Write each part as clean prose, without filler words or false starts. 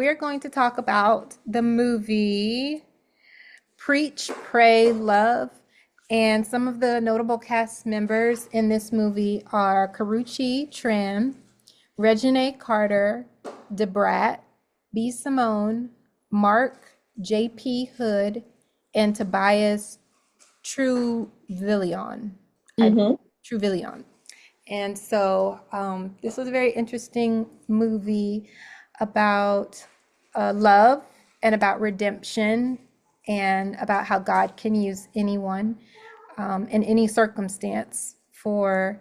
We're going to talk about the movie Preach, Pray, Love. And some of the notable cast members in this movie are Karuchi Tran, Reginae Carter, Debrat, B. Simone, Mark J.P. Hood, and Tobias Truvillion. I Hmm. Truvillion. And so this was a very interesting movie about love and about redemption and about how God can use anyone in any circumstance for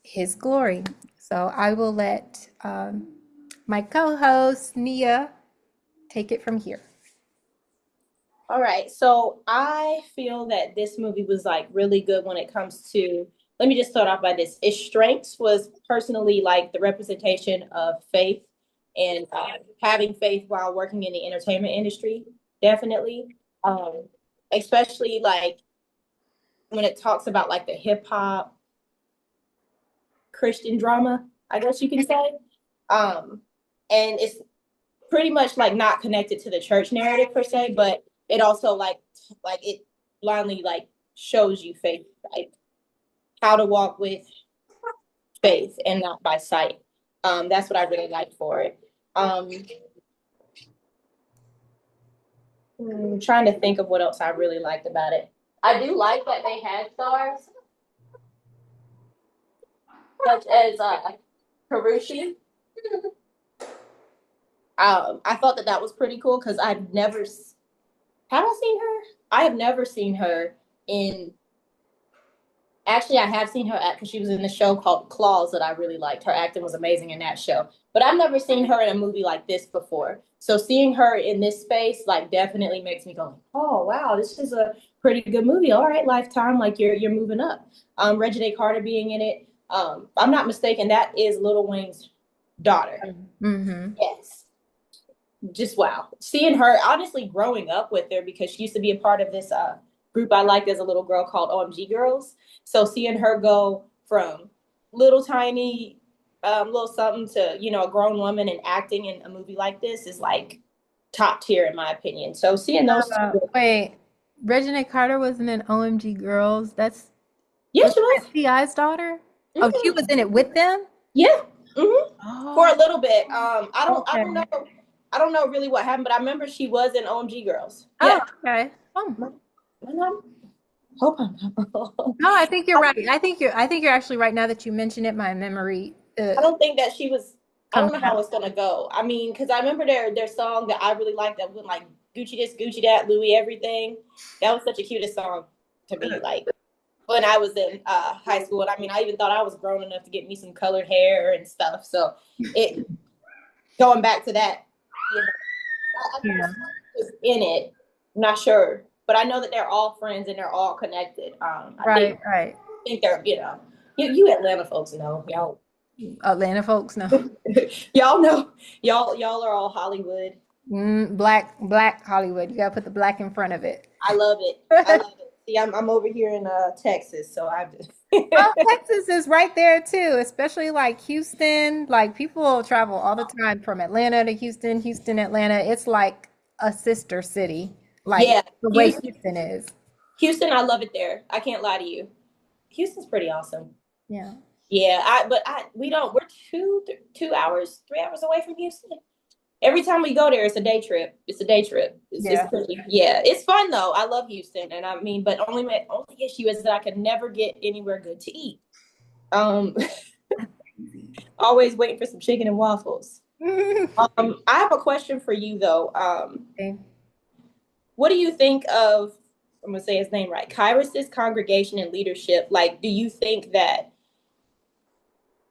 his glory. So I will let my co-host Nia take it from here. All right. So I feel that this movie was like really good when it comes to, let me just start off by this. Its strengths was personally like the representation of faith and having faith while working in the entertainment industry, definitely. Um, Especially like when it talks about like the hip hop Christian drama, I guess you can say. Um, and it's pretty much like not connected to the church narrative per se, but it also like it blindly like shows you faith, like how to walk with faith and not by sight. That's what I really like for it. Trying to think of what else I really liked about it. I do like that they had stars such as Karushi. I thought that that was pretty cool because I've never have I seen her? I have never seen her in. Actually, I have seen her act because she was in the show called Claws that I really liked. Her acting was amazing in that show. But I've never seen her in a movie like this before. So seeing her in this space like definitely makes me go, oh wow, this is a pretty good movie. All right, Lifetime, like you're moving up. Regina Carter being in it. I'm not mistaken, that is Lil Wayne's daughter. Mm-hmm. Yes. Just wow. Seeing her, honestly, growing up with her because she used to be a part of this group I liked as a little girl called OMG Girls. So seeing her go from little tiny little something to a grown woman and acting in a movie like this is like top tier in my opinion. So seeing those two, Wait, Regina Carter wasn't in OMG Girls. That's yeah, was she that was. T.I.'s daughter? Oh, she was Mhm. in it with them? Yeah. For Oh, a little bit. I don't know. okay. I don't know really what happened, but I remember she was in OMG Girls. Oh, Yeah. okay. Oh. And I hope I'm not wrong. No, I think you're right. I think you're actually right now that you mention it, my memory I don't think that she was. I comes don't know back. how it's gonna go. I mean, because I remember their song that I really liked that went like Gucci this, Gucci that, Louis everything. That was such a cutest song to me. Like when I was in high school, and I mean, I even thought I was grown enough to get me some colored hair and stuff. So it going back to that, you know, I know Yeah. she was in it. I'm not sure, but I know that they're all friends and they're all connected. I Right, right. think they're you Atlanta folks know Atlanta folks, no. y'all know y'all are all Hollywood. Black Hollywood. You gotta put the black in front of it. I love it. I love it. See, I'm over here in Texas, so I just Oh, Texas is right there too, especially like Houston. Like people travel all the time from Atlanta to Houston, Houston, Atlanta. It's like a sister city, like yeah, the way Houston. Houston is. Houston, I love it there. I can't lie to you. Houston's pretty awesome. Yeah. Yeah, I we don't we're 2 hours, 3 hours away from Houston. Every time we go there, it's a day trip. It's a day trip. It's Yeah. pretty. Yeah, it's fun though. I love Houston, and I mean, but only issue is that I could never get anywhere good to eat. Um, always waiting for some chicken and waffles. I have a question for you though. Okay. What do you think of? I'm gonna say his name right. Kairos' congregation and leadership. Like, do you think that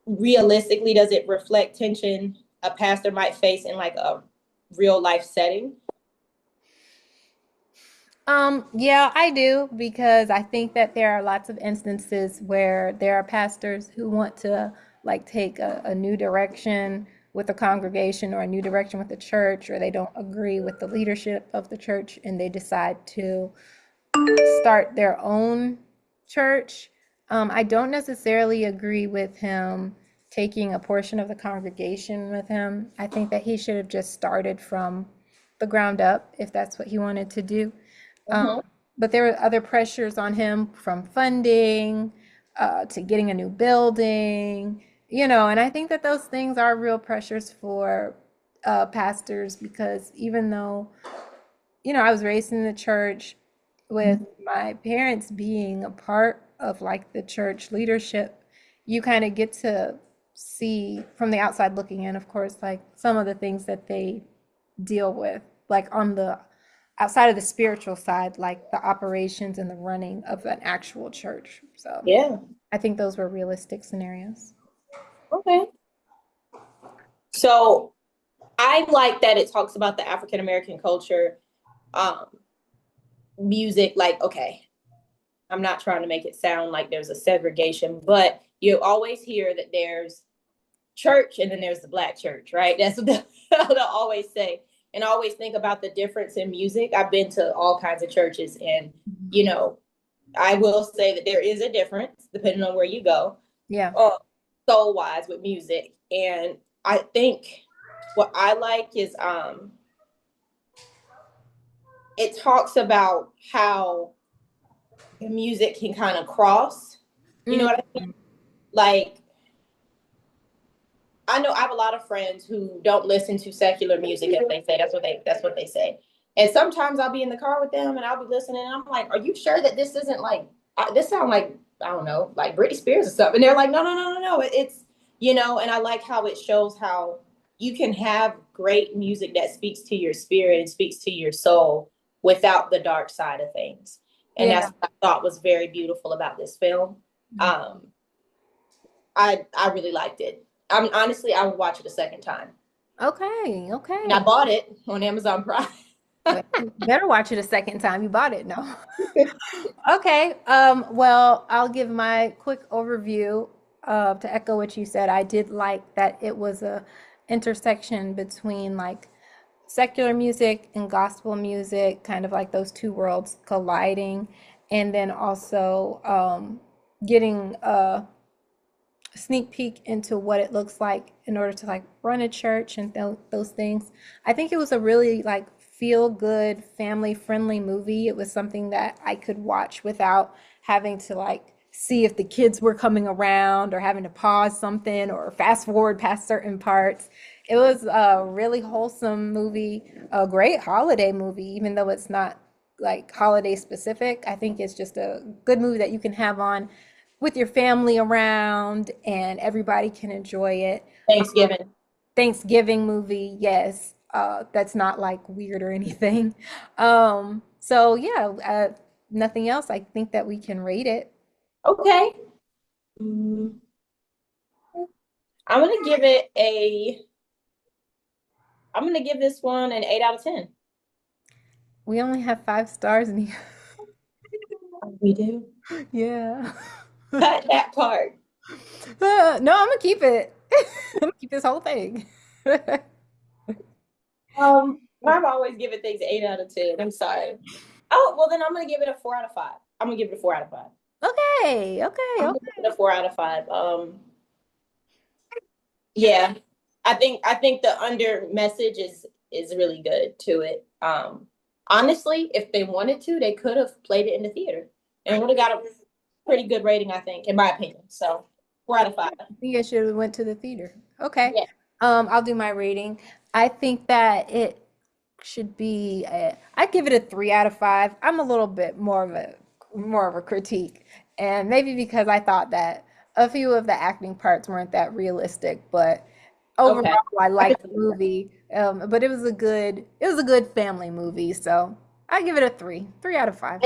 realistically does it reflect tension a pastor might face in like a real life setting? Yeah, I do because I think that there are lots of instances where there are pastors who want to like take a new direction with the congregation or a new direction with the church, or they don't agree with the leadership of the church and they decide to start their own church. I don't necessarily agree with him taking a portion of the congregation with him. I think that he should have just started from the ground up if that's what he wanted to do. Um, Hmm. but there were other pressures on him from funding to getting a new building, and I think that those things are real pressures for pastors because even though, I was raised in the church with my parents being a part of like the church leadership, you kind of get to see from the outside looking in, of course, like some of the things that they deal with, like on the outside of the spiritual side, like the operations and the running of an actual church. So Yeah. I think those were realistic scenarios. Okay. So I like that it talks about the African American culture, um, music. Like, okay, I'm not trying to make it sound like there's a segregation, but you always hear that there's church and then there's the black church, right? That's what they'll always say. And I always think about the difference in music. I've been to all kinds of churches, and you know, I will say that there is a difference depending on where you go, Yeah. uh, soul wise with music. And I think what I like is it talks about how the music can kind of cross. You know Mm. what I mean? Like I know I have a lot of friends who don't listen to secular music, as they say. That's what they say. And sometimes I'll be in the car with them and I'll be listening and I'm like, "Are you sure that this isn't like this sound like I don't know, like Britney Spears or something?" And they're like, "No, no, no, no, no. It's And I like how it shows how you can have great music that speaks to your spirit and speaks to your soul without the dark side of things. And that's Yeah. what I thought was very beautiful about this film. Um, I really liked it. Honestly, I would watch it a second time. Okay. And I Okay. bought it on Amazon Prime. Well, you better watch it a second time. You bought it. No. Okay. Well, I'll give my quick overview to echo what you said. I did like that it was a intersection between like secular music and gospel music, kind of like those two worlds colliding, and then also getting sneak peek into what it looks like in order to like run a church and those things. I think it was a really like feel good, family friendly movie. It was something that I could watch without having to like see if the kids were coming around or having to pause something or fast forward past certain parts. It was a really wholesome movie, a great holiday movie, even though it's not like holiday specific. I think it's just a good movie that you can have on with your family around and everybody can enjoy it. Thanksgiving. Thanksgiving movie, yes. That's not like weird or anything. So yeah, nothing else. I think that we can rate it. Okay. Mm, I'm gonna give it a. I'm gonna give this one an 8 out of 10. We only have 5 stars in here. We do. Yeah. Cut that part. No, I'm gonna keep it. I'm gonna keep this whole thing. I've always given things 8 out of 10. I'm sorry. Oh well, then I'm gonna give it a 4 out of 5. I'm gonna give it a 4 out of 5. Okay, okay, I'm gonna okay. give it a 4 out of 5. Yeah, I think the under message is really good to it. Honestly, if they wanted to, they could have played it in the theater and would have got a pretty good rating, I think, in my opinion. So 4 out of 5. I think I should have went to the theater. Okay. Yeah. I'll do my rating. I think that it should be I'd give it a 3 out of 5. I'm a little bit more of a critique. And maybe because I thought that a few of the acting parts weren't that realistic, but overall Okay. I I could liked the see that. movie. But it was a good family movie, so I give it a 3. 3 out of 5.